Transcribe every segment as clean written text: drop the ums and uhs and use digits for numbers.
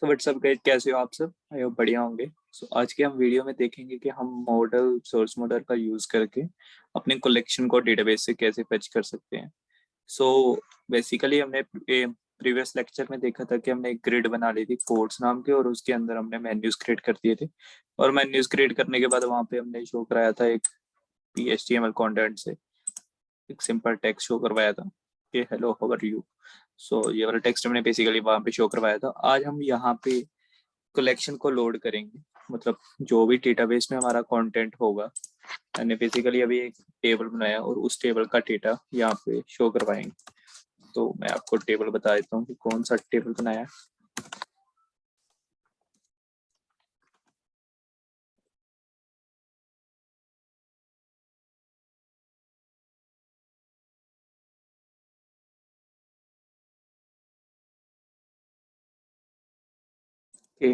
तो WhatsApp guys, कैसे हो आप सब? आई होप बढ़िया होंगे। आज के हम वीडियो में देखेंगे कि हम मॉडल सोर्स मॉडल का यूज करके अपने कलेक्शन को डेटाबेस से कैसे फेच कर सकते हैं। सो बेसिकली हमने प्रीवियस लेक्चर में देखा था कि हमने एक ग्रिड बना ली थी कोड्स नाम के, और उसके अंदर हमने मेन्यूज क्रिएट कर दिए थे। और मेन्यूज क्रिएट करने के बाद वहाँ पे हमने शो कराया था एक HTML कंटेंट से एक सिंपल टेक्स्ट शो करवाया था कि हेलो हाउ आर यू। ये वाला टेक्स्ट हमने बेसिकली वहाँ पे शो करवाया था। आज हम यहाँ पे कलेक्शन को लोड करेंगे, मतलब जो भी डेटाबेस में हमारा कंटेंट होगा। मैंने बेसिकली अभी एक टेबल बनाया और उस टेबल का डेटा यहाँ पे शो करवाएंगे। तो मैं आपको टेबल बता देता हूँ कि कौन सा टेबल बनाया। ओके,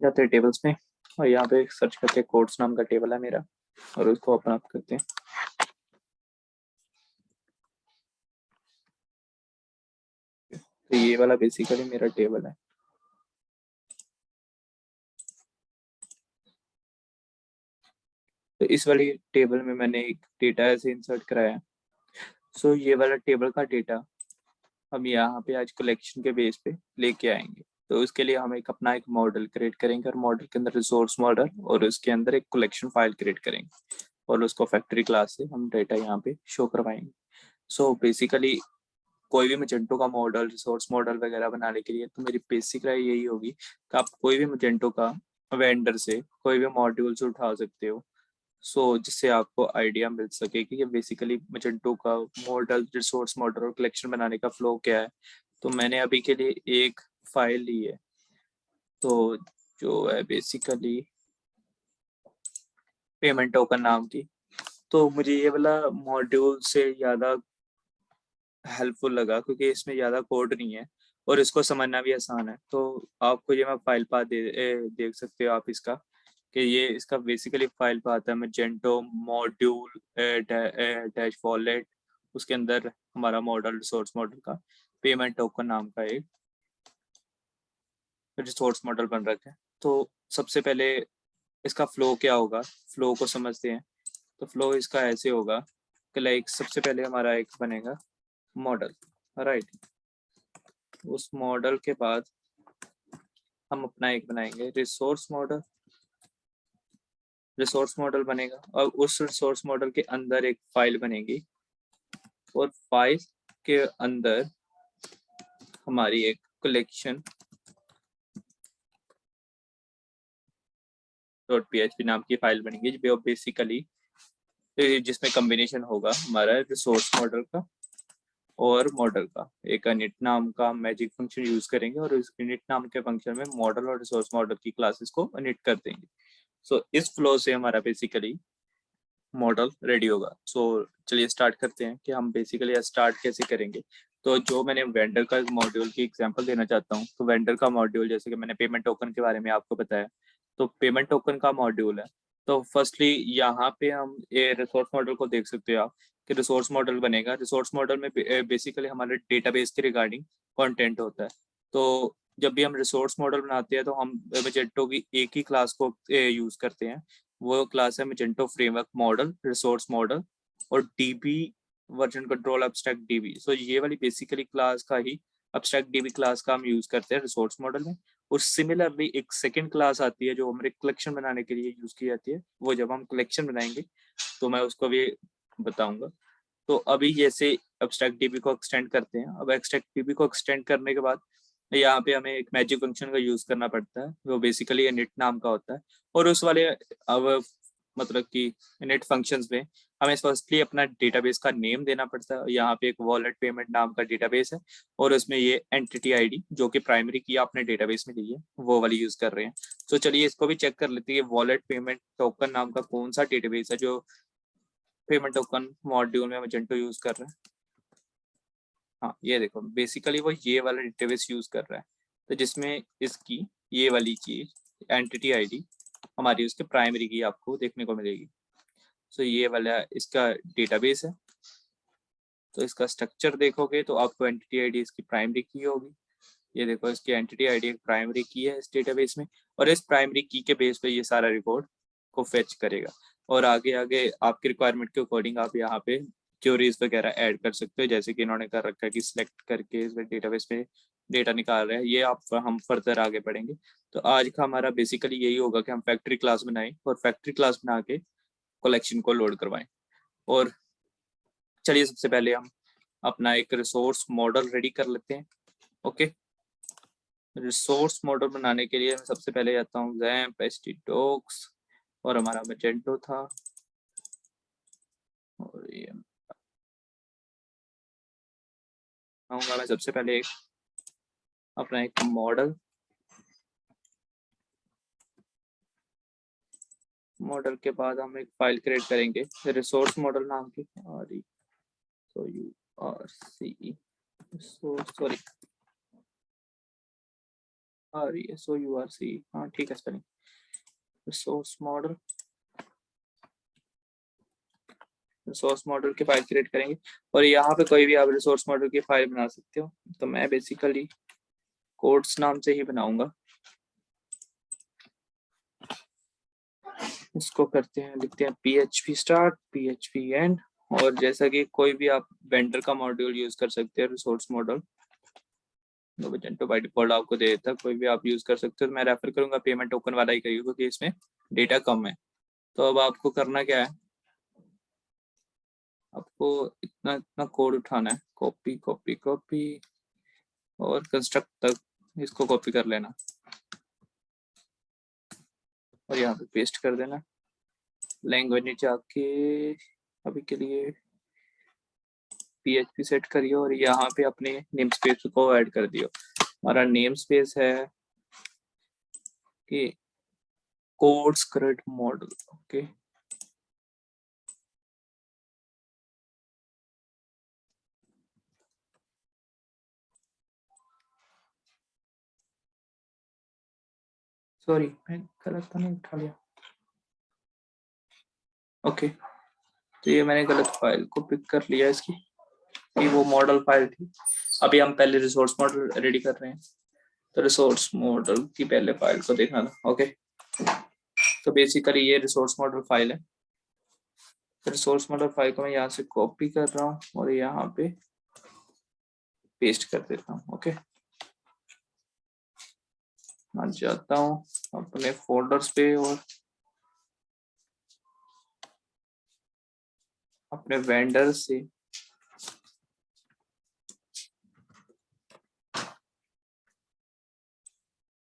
जाते हैं टेबल्स में और यहाँ पे सर्च करते हैं कोड्स नाम का टेबल है मेरा, और उसको ओपन अप करते हैं। तो ये वाला बेसिकली मेरा टेबल है। तो इस वाली टेबल में मैंने एक डेटा ऐसे इंसर्ट कराया है। ये वाला टेबल का डेटा हम यहाँ पे आज कलेक्शन के बेस पे लेके आएंगे। तो उसके लिए हम एक मॉडल क्रिएट करेंगे, और मॉडल के अंदर रिसोर्स मॉडल और उसके अंदर एक कलेक्शन फाइल क्रिएट करेंगे, और उसको फैक्ट्री क्लास से हम डेटा यहाँ पे शो करवाएंगे। बेसिकली कोई भी मजेंटो का मॉडल, रिसोर्स मॉडल वगैरह बनाने के लिए तो मेरी बेसिक राय यही होगी कि आप कोई भी मजेंटो का वेंडर से कोई भी मॉड्यूल्स उठा सकते हो। जिससे आपको आइडिया मिल सके कि ये बेसिकली मजेंटो का मॉडल, रिसोर्स मॉडल और कलेक्शन बनाने का फ्लो क्या है। तो मैंने अभी के लिए एक फाइल ली है, तो जो है बेसिकली पेमेंट टोकन नाम की। तो मुझे ये वाला मॉड्यूल से ज़्यादा हेल्पफुल लगा क्योंकि इसमें ज़्यादा कोड नहीं है और इसको समझना भी आसान है। तो आपको ये मैं फाइल पाथ देख सकते हो आप इसका, कि ये इसका बेसिकली फाइल पाथ है मैजेंटो मॉड्यूल डैश वॉलेट। उसके अंदर हमारा मॉडल, रिसोर्स मॉडल का पेमेंट टोकन नाम का एक रिसोर्स मॉडल बन रखा है। तो सबसे पहले इसका फ्लो क्या होगा, फ्लो को समझते हैं। तो फ्लो इसका ऐसे होगा कि लाइक सबसे पहले हमारा एक बनेगा मॉडल, राइट। उस मॉडल के बाद हम अपना एक बनाएंगे रिसोर्स मॉडल। रिसोर्स मॉडल बनेगा और उस रिसोर्स मॉडल के अंदर एक फाइल बनेगी, और फाइल के अंदर हमारी एक कलेक्शन .php नाम की फाइल बनेगी, जो बेसिकली जिसमें कॉम्बिनेशन होगा हमारा रिसोर्स मॉडल का और मॉडल का। एक init नाम का मैजिक फंक्शन यूज करेंगे, और इस init नाम के फंक्शन में मॉडल और रिसोर्स मॉडल की क्लासेस को init कर देंगे। इस फ्लो से हमारा बेसिकली मॉडल रेडी होगा। चलिए स्टार्ट करते हैं कि हम बेसिकली स्टार्ट कैसे करेंगे। तो जो मैंने वेंडर का मॉड्यूल की एग्जांपल देना चाहता हूँ, तो वेंडर का मॉड्यूल जैसे कि मैंने पेमेंट टोकन के बारे में आपको बताया, तो पेमेंट टोकन का मॉड्यूल है। तो फर्स्टली यहाँ पे हम ये रिसोर्स मॉडल को देख सकते हो आप कि रिसोर्स मॉडल बनेगा। रिसोर्स मॉडल में बेसिकली हमारे डेटाबेस के रिगार्डिंग कंटेंट होता है। तो जब भी हम रिसोर्स मॉडल बनाते हैं तो हम मैजेंटो की एक ही क्लास को यूज करते हैं। वो क्लास है Magento framework model, resource model और DB version control abstract DB. ये वाली बेसिकली क्लास का ही एब्स्ट्रैक्ट डीबी क्लास का हम यूज करते हैं रिसोर्स मॉडल में। और सिमिलरली एक सेकंड क्लास आती है जो हमारे कलेक्शन बनाने के लिए यूज की जाती है। वो जब हम कलेक्शन बनाएंगे तो मैं उसको भी बताऊंगा। तो अभी जैसे एब्स्ट्रैक्ट डीबी को एक्सटेंड करते हैं। अब एब्स्ट्रैक्ट डीबी को एक्सटेंड करने के बाद यहाँ पे हमें एक मैजिक फंक्शन का यूज करना पड़ता है, वो बेसिकली इनिट नाम का होता है। और उस वाले अब मतलब कि इनिट फंक्शंस में हमें फर्स्टली अपना डेटाबेस का नेम देना पड़ता है। यहाँ पे एक वॉलेट पेमेंट नाम का डेटाबेस है, और उसमें ये एंटिटी आईडी जो कि प्राइमरी की आपने डेटाबेस में ली है वो वाली यूज कर रहे हैं। तो चलिए इसको भी चेक कर लेते हैं। वॉलेट पेमेंट टोकन नाम का कौन सा डेटाबेस है जो पेमेंट टोकन मॉड्यूल में मैजेंटो यूज कर रहा है। हाँ, ये देखो बेसिकली वो ये वाला डेटाबेस यूज कर रहा है, तो जिसमें इसकी ये वाली चीज एंटिटी आईडी हमारी उसके प्राइमरी की आपको देखने को मिलेगी। ये वाला इसका डेटाबेस है। तो इसका स्ट्रक्चर देखोगे तो आपको एंटिटी आईडी इसकी प्राइमरी की होगी, ये देखो इसकी एंटिटी आईडी एक प्राइमरी की है इस डेटाबेस में, और इस प्राइमरी की के बेस पे ये सारा रिकॉर्ड को फेच करेगा। और आगे आगे आपकी रिक्वायरमेंट के अकॉर्डिंग आप यहाँ पे क्यूरीज वगैरह ऐड कर सकते हो, जैसे कि इन्होंने कर रखा है कि सिलेक्ट करके इस डेटाबेस में डेटा निकाल रहे हैं। ये आप हम फर्दर आगे बढ़ेंगे। तो आज का हमारा बेसिकली यही होगा कि हम फैक्ट्री क्लास बनाएं और फैक्ट्री क्लास बना के कलेक्शन को लोड करवाएं। और चलिए सबसे पहले हम अपना एक रिसोर्स मॉडल रेडी कर लेते हैं। ओके, रिसोर्स मॉडल बनाने के लिए मैं सबसे पहले जाता हूँ XAMPP, htdocs और हमारा Magento था, और ये आऊंगा मैं सबसे पहले अपना एक मॉडल के बाद हम एक फाइल क्रिएट करेंगे रिसोर्स मॉडल नाम की, हाँ ठीक है स्पेलिंग। रिसोर्स मॉडल की फाइल क्रिएट करेंगे, और यहाँ पे कोई भी आप रिसोर्स मॉडल की फाइल बना सकते हो। तो मैं बेसिकली कोड्स नाम से ही बनाऊंगा। इसको करते हैं, लिखते हैं PHP स्टार्ट, PHP एंड, और जैसा कि कोई भी आप वेंडर का मॉड्यूल यूज कर सकते हैं resource model, Magento by default आपको दे देता है, कोई भी आप यूज कर सकते हो। मैं रेफर करूंगा पेमेंट टोकन वाला ही करिए, क्योंकि इसमें डेटा कम है। तो अब आपको करना क्या है, आपको इतना इतना कोड उठाना है, कॉपी कॉपी कॉपी, और कंस्ट्रक्ट तक इसको कॉपी कर लेना और यहाँ पे पेस्ट कर देना। लैंग्वेज नीचे आके अभी के लिए PHP सेट करिए, और यहाँ पे अपने नेम स्पेस को ऐड कर दियो। हमारा नेम स्पेस है कि code script model. Okay, sorry मैं गलत तो नहीं उठा लिया। ओके, तो ये मैंने गलत फाइल को पिक कर लिया इसकी, ये वो मॉडल फाइल थी। अभी हम पहले रिसोर्स मॉडल रेडी कर रहे हैं, तो रिसोर्स मॉडल की पहले फाइल को देखना था। ओके, तो बेसिकली ये रिसोर्स मॉडल फाइल है। तो रिसोर्स मॉडल फाइल को मैं यहाँ से कॉपी कर रहा हूँ और यहाँ पे पेस्ट कर देता हूँ। ओके, मैं जाता हूँ अपने फोल्डर्स पे और अपने वेंडर से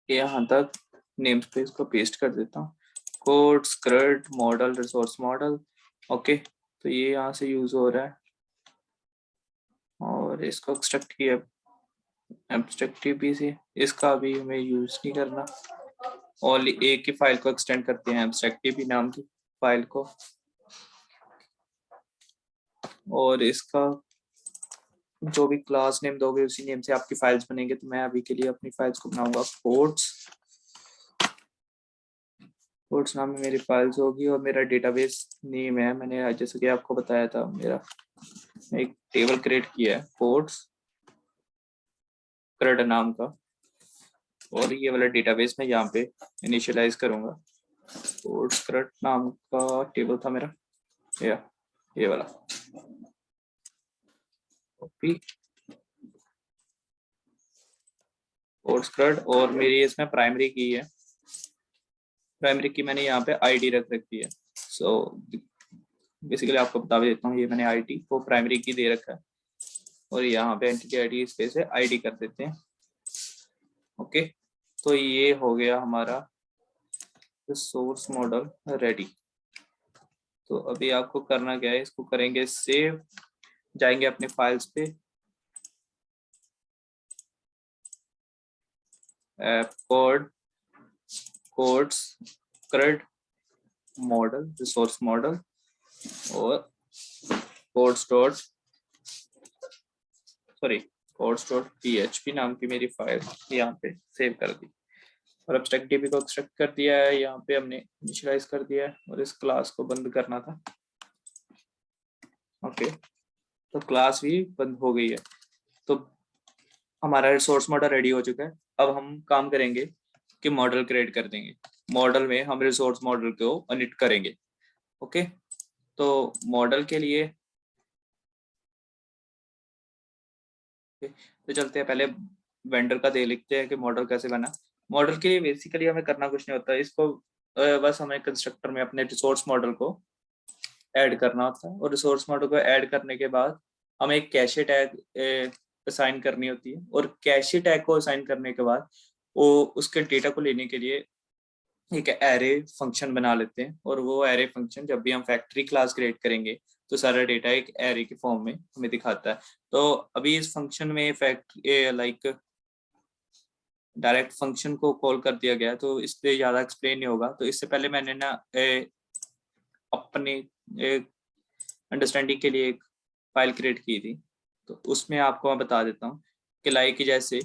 यहाँ तक नेम स्पेस को पेस्ट कर देता हूँ, code script model resource model. Okay, तो ये यहाँ से यूज हो रहा है, और इसको एक्सट्रैक्ट किया एब्स्ट्रैक्टिव से, इसका अभी हमें यूज नहीं करना। ओनली एक ही फाइल को एक्सटेंड करते हैं, एब्स्ट्रैक्टिव नाम की फाइल को, और इसका जो भी क्लास नेम दोगे उसी नेम से आपकी फाइल्स बनेंगे। तो मैं अभी के लिए अपनी फाइल्स को बनाऊंगा कोड्स नाम में मेरी फाइल्स होगी, और मेरा डेटाबेस नेम है, मैंने जैसे कि आपको बताया था, मेरा एक टेबल क्रिएट किया है कोड्स क्रेड नाम का, और ये वाला डेटाबेस मैं यहाँ पे इनिशियलाइज करूंगा। कोड्स क्रेड नाम का टेबल था मेरा, ये वाला कॉपी कोड्स क्रेड, और मेरी इसमें प्राइमरी की है, प्राइमरी की मैंने यहाँ पे आईडी रख रखी है। सो बेसिकली आपको बता भी देता हूँ, ये मैंने आईडी को प्राइमरी की दे रखा है, और यहाँ पे एंटिटी आईडी स्पेस है आईडी कर देते हैं। ओके, तो ये हो गया हमारा रिसोर्स मॉडल रेडी। तो अभी आपको करना क्या है, इसको करेंगे सेव, जाएंगे अपने फाइल्स पे, codes crud model resource model, और कोड्स.php नाम की मेरी फाइल यहाँ पे सेव कर दी, और एब्स्ट्रैक्ट डीबी को एक्सट्रैक्ट कर दिया है, यहाँ पे हमने इनिशियलाइज कर दिया है, और इस क्लास को बंद करना था। ओके, तो क्लास भी बंद हो गई है। तो हमारा रिसोर्स मॉडल रेडी हो चुका है। अब हम काम करेंगे कि मॉडल क्रिएट कर देंगे। मॉडल में हम रिसोर्स मॉडल को इनिट करेंगे। ओके, तो मॉडल के लिए तो चलते हैं, पहले वेंडर का दे लिखते हैं कि मॉडल कैसे बना। मॉडल के लिए बेसिकली हमें करना कुछ नहीं होता, इसको बस हमें कंस्ट्रक्टर में अपने रिसोर्स मॉडल को ऐड करना होता है, और रिसोर्स मॉडल को ऐड करने के बाद हमें एक कैशे टैग असाइन करनी होती है, और कैशे टैग को असाइन करने के बाद वो उसके डेटा को लेने के लिए एक एरे फंक्शन बना लेते हैं, और वो एरे फंक्शन जब भी हम फैक्ट्री क्लास क्रिएट करेंगे तो सारा डेटा एक एरे के फॉर्म में हमें दिखाता है। तो अभी इस फंक्शन में फैक्ट्री लाइक डायरेक्ट फंक्शन को कॉल कर दिया गया, तो इसलिए ज़्यादा एक्सप्लेन नहीं होगा। तो इससे पहले मैंने ना अपने अंडरस्टैंडिंग के लिए एक फाइल क्रिएट की थी, तो उसमें आपको मैं बता देता हूँ कि लाइक जैसे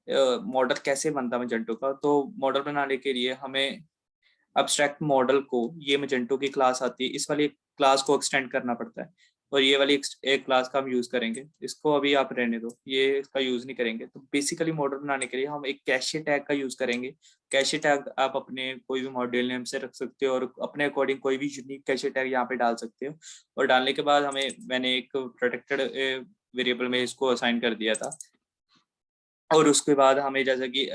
मॉडल कैसे बनता है मजेंटो का। तो मॉडल बनाने के लिए हमें अब्स्ट्रैक्ट मॉडल को, ये मजेंटो की क्लास आती है, इस वाली क्लास को एक्सटेंड करना पड़ता है, और ये वाली एक क्लास का हम यूज करेंगे। इसको अभी आप रहने दो, ये इसका यूज नहीं करेंगे। तो बेसिकली मॉडल बनाने के लिए हम एक कैशे टैग का यूज करेंगे। कैशे टैग आप अपने कोई भी मॉड्यूल नेम से रख सकते हो, और अपने अकॉर्डिंग कोई भी यूनिक कैशे टैग यहाँ पे डाल सकते हो। और डालने के बाद मैंने एक प्रोटेक्टेड वेरिएबल में इसको असाइन कर दिया था, और उसके बाद हमें जैसे कि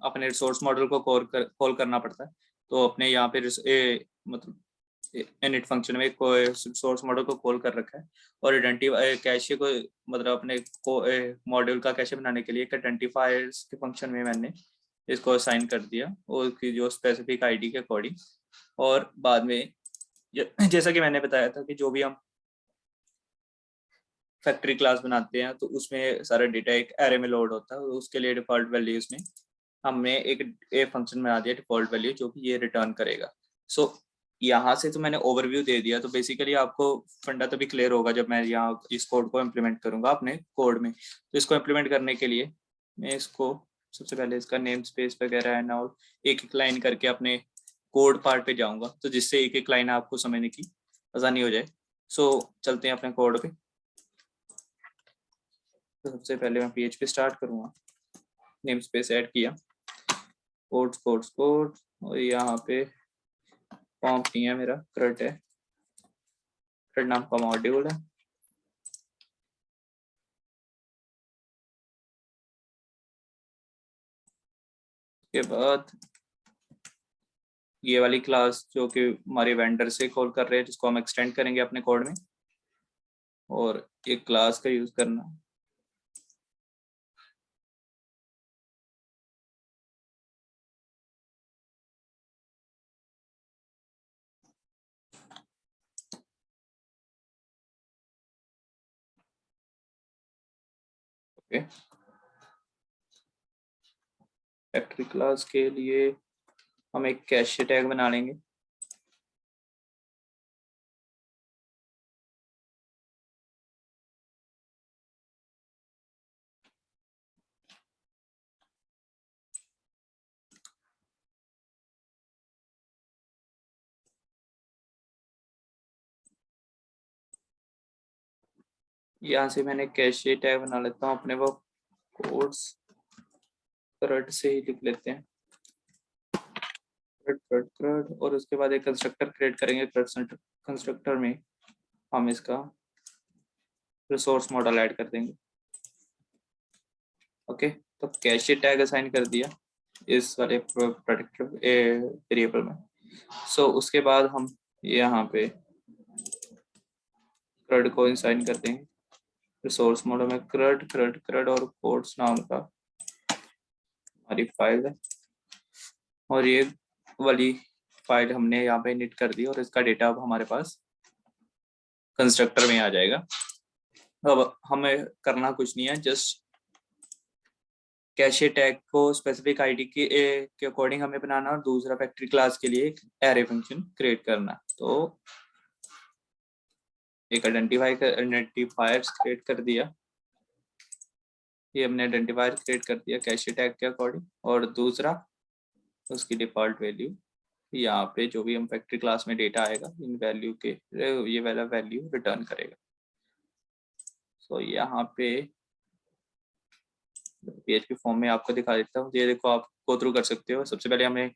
अपने रिसोर्स मॉडल को कॉल करना पड़ता है। तो अपने यहाँ पे मतलब इनिट फंक्शन में सोर्स मॉडल को कॉल कर रखा है, और आइडेंटिफाई कैशे को, मतलब अपने को मॉड्यूल का कैशे बनाने के लिए एक आइडेंटिफायर्स के फंक्शन में मैंने इसको असाइन कर दिया, और उसकी जो स्पेसिफिक आईडी के अकॉर्डिंग। और बाद में जैसा कि मैंने बताया था कि जो भी हम फैक्ट्री क्लास बनाते हैं तो उसमें सारा डेटा एक एरे में लोड होता है, और उसके लिए डिफॉल्ट वैल्यूज में हमने एक फंक्शन बना दिया डिफॉल्ट वैल्यू, जो कि ये रिटर्न करेगा। सो यहाँ से तो मैंने ओवरव्यू दे दिया, तो बेसिकली आपको फंडा तभी क्लियर होगा जब मैं यहाँ इस कोड को इम्प्लीमेंट करूंगा अपने कोड में। तो इसको इम्प्लीमेंट करने के लिए मैं इसको सबसे पहले इसका नेम स्पेस वगैरह एंड ऑल एक एक लाइन करके अपने कोड पार्ट पे जाऊंगा, तो जिससे एक एक लाइन आपको समझने की आसानी हो जाए। सो चलते हैं अपने कोड पे। तो सबसे पहले मैं PHP स्टार्ट करूंगा, नेम स्पेस ऐड किया, कोड्स कोड्स कोड्स, और यहाँ पे फॉर्म नहीं है मेरा, CRUD है, CRUD नाम का मॉड्यूल है। उसके बाद ये वाली क्लास जो कि हमारे वेंडर से कॉल कर रहे हैं, जिसको हम एक्सटेंड करेंगे अपने कोड में, और एक क्लास का यूज करना। ओके, फैक्ट्री क्लास के लिए हम एक कैश टैग बना लेंगे। यहाँ से मैंने कैश टैग बना लेता हूँ अपने, वो कोड्स CRUD से ही लिख लेते हैं, CRUD, और उसके बाद एक कंस्ट्रक्टर क्रिएट करेंगे। कंस्ट्रक्टर में हम इसका रिसोर्स मॉडल ऐड कर देंगे। ओके, तो कैश टैग असाइन कर दिया इस वाले प्रोटेक्टिव वेरिएबल में। सो उसके बाद हम यहाँ पे CRUD को असाइन कर देंगे रिसोर्स मॉडल में। CRUD और कोड्स नाम का हमारी फाइल है, और ये वाली फाइल हमने यहाँ पे इनिट कर दी, और इसका डेटा अब हमारे पास कंस्ट्रक्टर में आ जाएगा। अब हमें करना कुछ नहीं है, जस्ट कैशे टैग को स्पेसिफिक आईडी के अकॉर्डिंग हमें बनाना, और दूसरा फैक्ट्री क्लास के लिए एक एरे फंक्शन क्रिएट करना। तो एक आइडेंटिफायर्स क्रिएट कर दिया, ये हमने आइडेंटिफायर क्रिएट कर दिया कैशे टैग के अकॉर्डिंग, और दूसरा उसकी डिफॉल्ट वैल्यू यहाँ पे जो भी हम फैक्ट्री क्लास में डेटा आएगा इन वैल्यू के, ये वाला वैल्यू रिटर्न करेगा। सो यहाँ पे PHP फॉर्म में आपको दिखा देता हूँ। ये देखो, आप गो थ्रू कर सकते हो। सबसे पहले हमें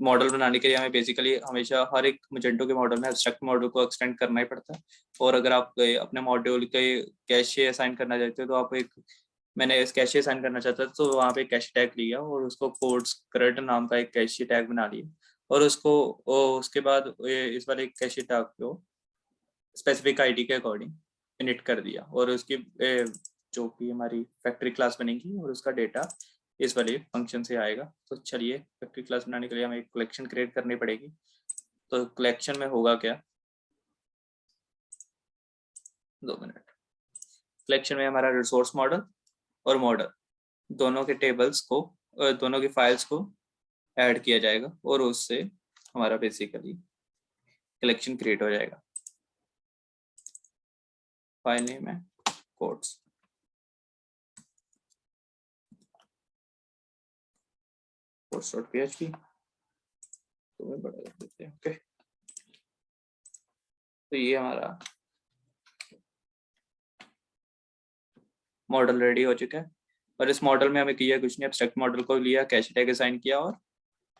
मॉडल बनाने के लिए हमें बेसिकली हमेशा हर एक मजेंटो के मॉडल में एब्स्ट्रैक्ट मॉडल को एक्सटेंड करना ही पड़ता है। और अगर आप अपने मॉड्यूल के कैशे असाइन करना चाहते हो तो आप मैंने इस कैशे असाइन करना चाहता था, तो वहाँ पे कैशे टैग लिया और उसको कोड्स क्रेडिट नाम का एक कैशे टैग बना लिया। और उसके बाद इस वाले कैशे टैग को स्पेसिफिक आईडी के अकॉर्डिंग इनिट कर दिया। और उसकी जो भी हमारी फैक्ट्री क्लास बनेगी और उसका डेटा इस वाले फंक्शन से आएगा। तो चलिए, फैक्ट्री क्लास बनाने के लिए हमें एक कलेक्शन क्रिएट करनी पड़ेगी। तो कलेक्शन में होगा क्या, 2 मिनट। कलेक्शन में हमारा रिसोर्स मॉडल और मॉडल दोनों के टेबल्स को, दोनों की फाइल्स को ऐड किया जाएगा और उससे हमारा बेसिकली कलेक्शन क्रिएट हो जाएगा। फाइल नेम है कोड्स, codes.php, तो मैं बड़ा कर देते हैं। ओके, तो ये हमारा मॉडल रेडी हो चुका है। और इस मॉडल में हमें किया कुछ नहीं, एब्स्ट्रैक्ट मॉडल को लिया, कैश टैग असाइन किया और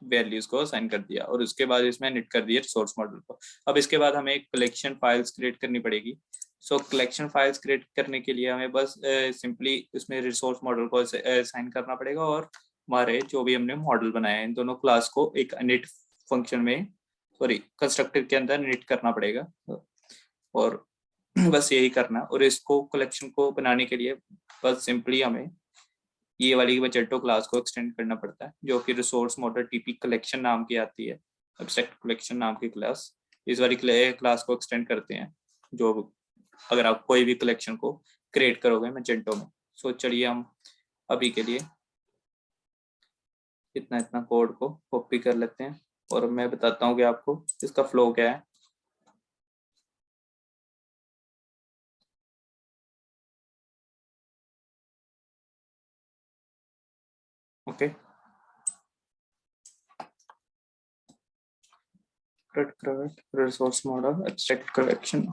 वैल्यूज को असाइन कर दिया। और उसके बाद इसमें निट कर दिया सोर्स मॉडल को। अब इसके बाद हमें एक कलेक्शन फाइल्स क्रिएट करनी पड़ेगी। सो कलेक्शन फाइल्स क्रिएट करने के लिए हमें बस सिंपली इसमें रिसोर्स मॉडल को असाइन करना पड़ेगा और हमारे जो भी हमने मॉडल बनाए हैं इन दोनों क्लास को एक इनिट फंक्शन में, सॉरी कंस्ट्रक्टर के अंदर इनिट करना पड़ेगा। और बस यही करना। और इसको कलेक्शन को बनाने के लिए बस सिंपली हमें ये वाली मजेंटो क्लास को एक्सटेंड करना पड़ता है, जो कि रिसोर्स मॉडल टीपी कलेक्शन नाम की आती है, एब्स्ट्रैक्ट कलेक्शन नाम की क्लास। इस वाली क्लास को एक्सटेंड करते हैं जो अगर आप कोई भी कलेक्शन को क्रिएट करोगे मजेंटो में। सो चलिए, हम अभी के लिए इतना कोड को कॉपी कर लेते हैं और मैं बताता हूँ कि आपको इसका फ्लो क्या है। Okay, resource model abstract collection.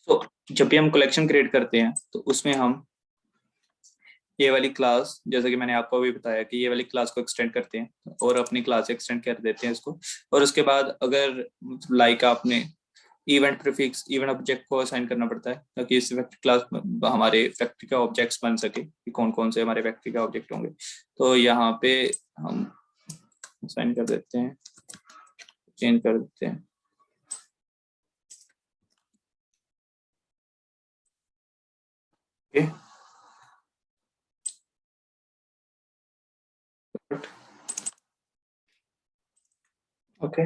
तो जब भी हम कलेक्शन क्रिएट करते हैं तो उसमें हम ये वाली क्लास, जैसे कि मैंने आपको अभी बताया कि ये वाली क्लास को एक्सटेंड करते हैं और अपनी क्लास एक्सटेंड कर देते हैं इसको। और उसके बाद अगर लाइक आपने इवेंट प्रीफिक्स, इवेंट ऑब्जेक्ट को असाइन करना पड़ता है ताकि इस फैक्ट्री क्लास हमारे फैक्ट्री का ऑब्जेक्ट्स बन सके कि कौन कौन से हमारे फैक्ट्री का ऑब्जेक्ट होंगे। तो यहाँ पे हम असाइन कर देते हैं, चेंज कर देते हैं। ओके,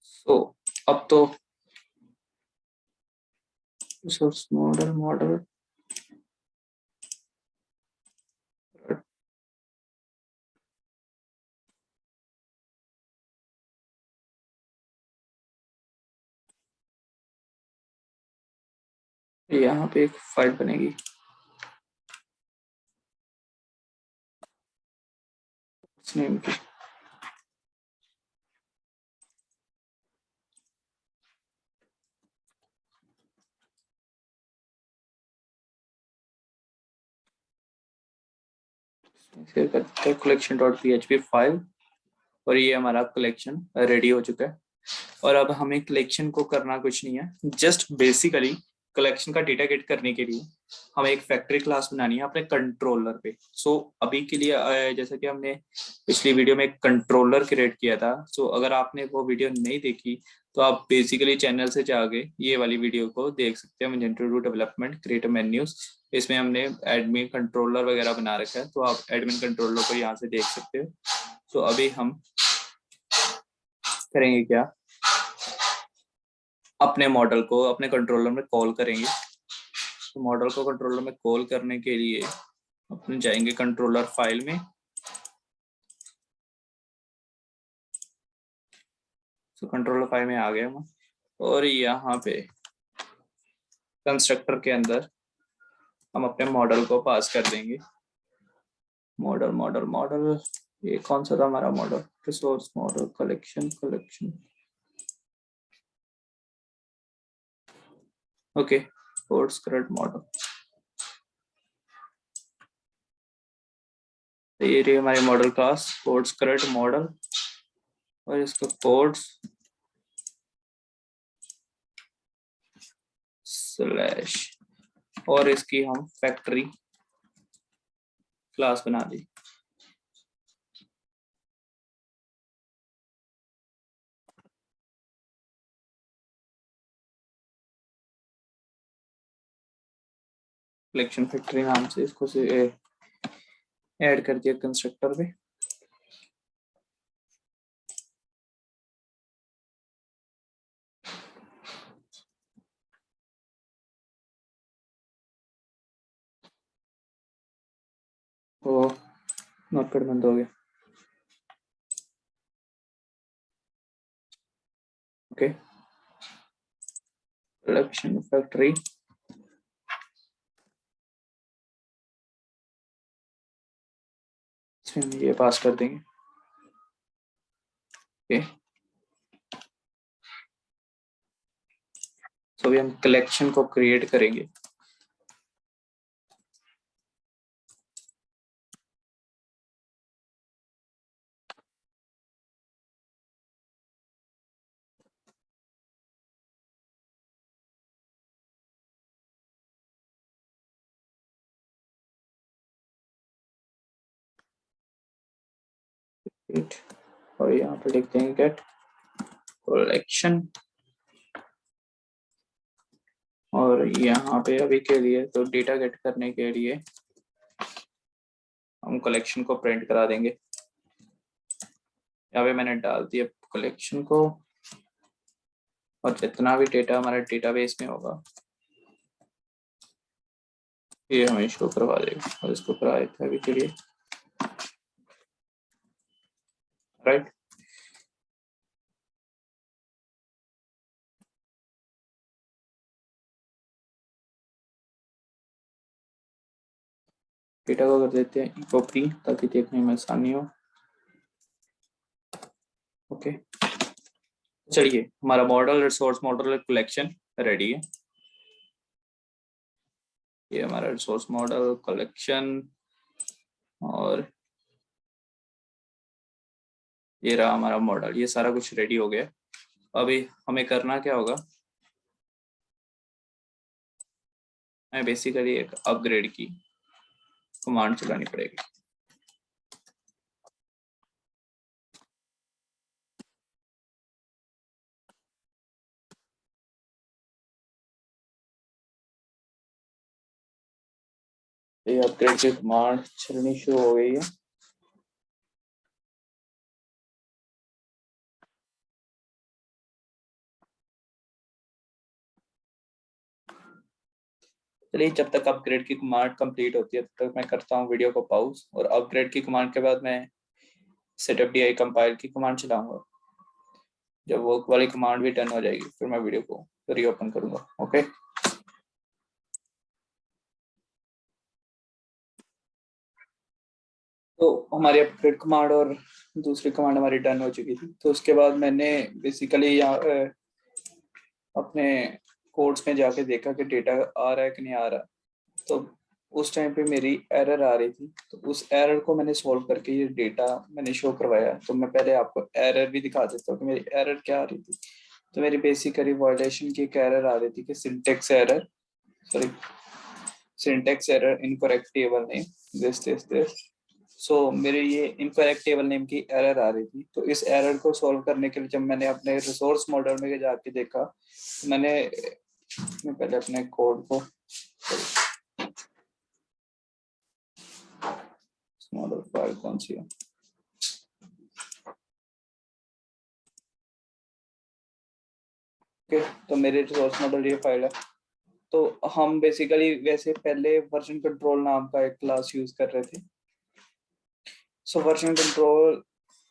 सो अब तो रिसोर्स मॉडल यहाँ पे एक फाइल बनेगी नेम की। शेयर करते हैं collection.php फाइल। और ये हमारा कलेक्शन रेडी हो चुका है। और अब हमें कलेक्शन को करना कुछ नहीं है, जस्ट बेसिकली कलेक्शन का डेटा गेट करने के लिए हमें एक फैक्ट्री क्लास बनानी है अपने कंट्रोलर पे। सो अभी के लिए जैसा कि हमने पिछली वीडियो में एक कंट्रोलर क्रिएट किया था, सो अगर आपने वो वीडियो नहीं देखी तो आप बेसिकली चैनल से जाके ये वाली वीडियो को देख सकते हैं, Magento two development create menus. इसमें हमने एडमिन कंट्रोलर वगैरह बना रखा है, तो आप एडमिन कंट्रोलर को यहाँ से देख सकते हो। तो अभी हम करेंगे क्या, अपने मॉडल को अपने कंट्रोलर में कॉल करेंगे। तो मॉडल को कंट्रोलर में कॉल करने के लिए अपने जाएंगे कंट्रोलर फाइल में। तो कंट्रोलर फाइल में आ गए हम और यहाँ पे कंस्ट्रक्टर के अंदर हम अपने मॉडल को पास कर देंगे। मॉडल मॉडल मॉडल, ये कौन सा था हमारा model, resource model collection. Okay, code script model, तो ये रही हमारी model class code script model, और इसका कोड्स स्लैश, और इसकी हम फैक्ट्री क्लास बना दी। कलेक्शन फैक्ट्री नाम से इसको से ऐड कर दिया कंस्ट्रक्टर पे। वो नोटपैड बंद हो गया। ओके, कलेक्शन फैक्ट्री, इसमें हम ये पास कर देंगे। ओके, तो अभी हम कलेक्शन को क्रिएट करेंगे। और यहाँ पे लिखते हैं गेट कलेक्शन, और यहाँ पे अभी के लिए तो डेटा गेट करने के लिए हम कलेक्शन को प्रिंट करा देंगे। यहाँ पे मैंने डाल दिया कलेक्शन को, और जितना भी डेटा हमारा डेटाबेस में होगा ये हमें शो करवा देगा, और इसको कराया था अभी के लिए, राइट। डेटा को कर देते हैं कॉपी ताकि देखने में आसानी हो। ओके, चलिए हमारा model resource model collection ready है। ये हमारा रिसोर्स मॉडल कलेक्शन, और ये रहा हमारा मॉडल, ये सारा कुछ रेडी हो गया। अभी हमें करना क्या होगा, हमें बेसिकली एक अपग्रेड की कमांड चलानी पड़ेगी। ये अपग्रेड की कमांड चलनी शुरू हो गई है। चलिए जब तक अपग्रेड की कमांड कंप्लीट होती है तब तक मैं करता हूँ वीडियो को पॉज, और अपग्रेड की कमांड के बाद मैं सेटअप डी आई कंपाइल की कमांड चलाऊंगा। जब वो वाली कमांड भी डन हो जाएगी फिर मैं वीडियो को रीओपन करूंगा। ओके, तो हमारी अपग्रेड कमांड और दूसरी कमांड हमारी डन हो चुकी थी। तो उसके बाद मैंने बेसिकली यहाँ अपने कोड्स में जाके देखा कि डेटा आ रहा है कि नहीं आ रहा। तो उस टाइम पे मेरी एरर आ रही थी, तो उस एरर को मैंने सॉल्व करके ये डेटा मैंने शो करवाया। तो मैं पहले आपको एरर भी दिखा देता हूँ कि मेरी एरर क्या आ रही थी। तो मेरी बेसिकली वायलेशन की एक एरर आ रही थी कि syntax error, sorry syntax error, incorrect table name, this. So मेरे ये इनकरेक्ट टेबल नेम की एरर आ रही थी। तो इस एरर को सॉल्व करने के लिए जब मैंने अपने रिसोर्स मॉडल में जाके देखा, मैं पहले अपने कोड को मॉडल फाइल कौन सी है, ओके, तो मेरे रिसोर्स मॉडल ये फाइल है। तो हम बेसिकली वैसे पहले वर्जन कंट्रोल नाम का एक क्लास यूज कर रहे थे। सो वर्जन कंट्रोल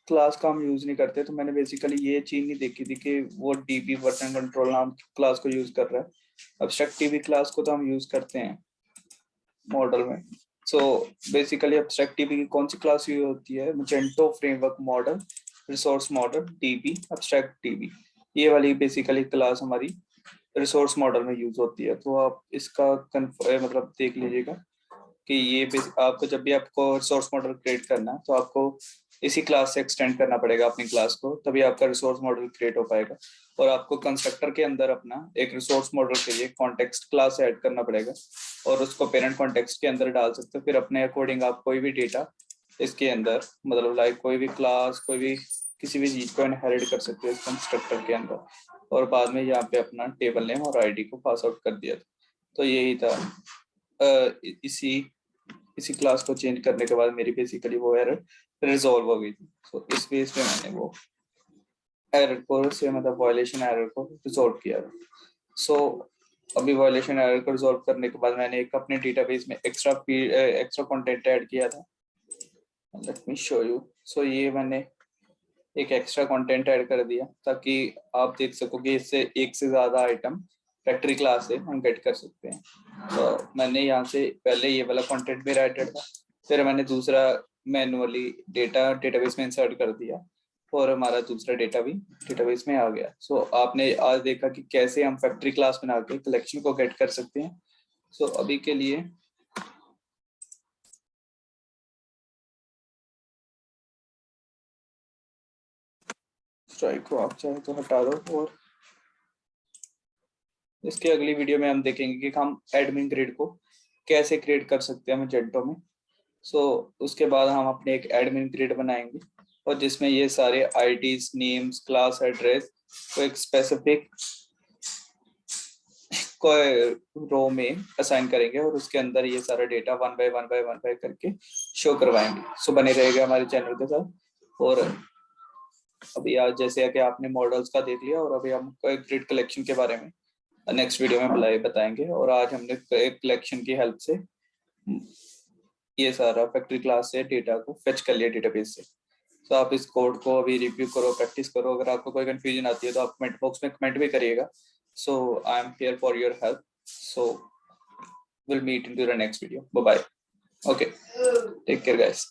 क्लास का हम यूज नहीं करते। तो मैंने बेसिकली ये चीज नहीं देखी थी कि वो डीबी वर्जन कंट्रोल नाम की क्लास को यूज कर रहा है। एब्स्ट्रैक्ट डीबी क्लास को तो हम यूज करते हैं मॉडल में। सो बेसिकली एब्स्ट्रैक्ट डीबी की कौन सी क्लास यूज होती है, Magento framework model resource model dB abstract DB, ये वाली बेसिकली क्लास हमारी रिसोर्स मॉडल में यूज होती है। तो आप इसका मतलब देख लीजिएगा कि ये आपको जब भी आपको रिसोर्स मॉडल क्रिएट करना है तो आपको इसी क्लास से एक्सटेंड करना पड़ेगा अपनी क्लास को, तभी आपका रिसोर्स मॉडल क्रिएट हो पाएगा। और आपको कंस्ट्रक्टर के अंदर अपना एक रिसोर्स मॉडल के लिए कॉन्टेक्स्ट क्लास ऐड करना पड़ेगा और उसको पेरेंट कॉन्टेक्स्ट के अंदर डाल सकते हो। फिर अपने अकॉर्डिंग आप कोई भी डेटा इसके अंदर मतलब लाइक कोई भी क्लास कोई भी किसी भी चीज को इनहेरिट कर सकते हो इस कंस्ट्रक्टर के अंदर। और बाद में यहाँ पे अपना टेबल नेम और आईडी को पास आउट कर दिया था। तो यही था। इसी क्लास को चेंज करने के बाद मेरी बेसिकली वो एरर रिजॉल्व हो गई थी। तो इस बेस पे मैंने वो एरर को से मतलब वायलेशन एरर को रिजॉल्व किया था। सो अभी वायलेशन एरर को रिजॉल्व करने के बाद मैंने एक अपने डेटाबेस में एक्स्ट्रा कंटेंट ऐड किया था। Let me show you. So ये मैंने एक एक्स्ट्रा कंटेंट ऐड कर दिया ताकि आप देख सको कि इससे एक से ज्यादा आइटम फैक्ट्री क्लास से हम गेट कर सकते हैं। तो मैंने यहाँ से पहले ये वाला कंटेंट मेरा एडेड था, फिर मैंने दूसरा मैनुअली डेटाबेस में इंसर्ट कर दिया और हमारा दूसरा डेटा भी डेटाबेस में आ गया। सो आपने आज देखा कि कैसे हम फैक्ट्री क्लास बना के कलेक्शन को गेट कर सकते हैं। सो अभी के लिए स्ट्राइक को आप चाहे तो हटा दो। और इसके अगली वीडियो में हम देखेंगे कि हम एडमिन ग्रिड को कैसे क्रिएट कर सकते हैं मैजेंटो में। सो उसके बाद हम अपने एक एडमिन ग्रिड बनाएंगे और जिसमें ये सारे आईडीज नेम्स क्लास एड्रेस को एक स्पेसिफिक रो में असाइन करेंगे और उसके अंदर ये सारा डेटा वन बाय करके शो करवाएंगे। सो बने रहेगा हमारे चैनल के साथ। और अभी आज जैसे कि आपने मॉडल्स का देख लिया और अभी हम ग्रिड कलेक्शन के बारे में नेक्स्ट वीडियो में बताएंगे। और आज हमने एक कलेक्शन की हेल्प से ये सारा फैक्ट्री क्लास से डेटा को फेच कर लिया डेटाबेस से। तो आप इस कोड को अभी रिव्यू करो, प्रैक्टिस करो। अगर आपको कोई कंफ्यूजन आती है तो आप कमेंट बॉक्स में कमेंट भी करिएगा। So I am here for your help. So will meet in the next video. Bye bye. Okay, take care guys.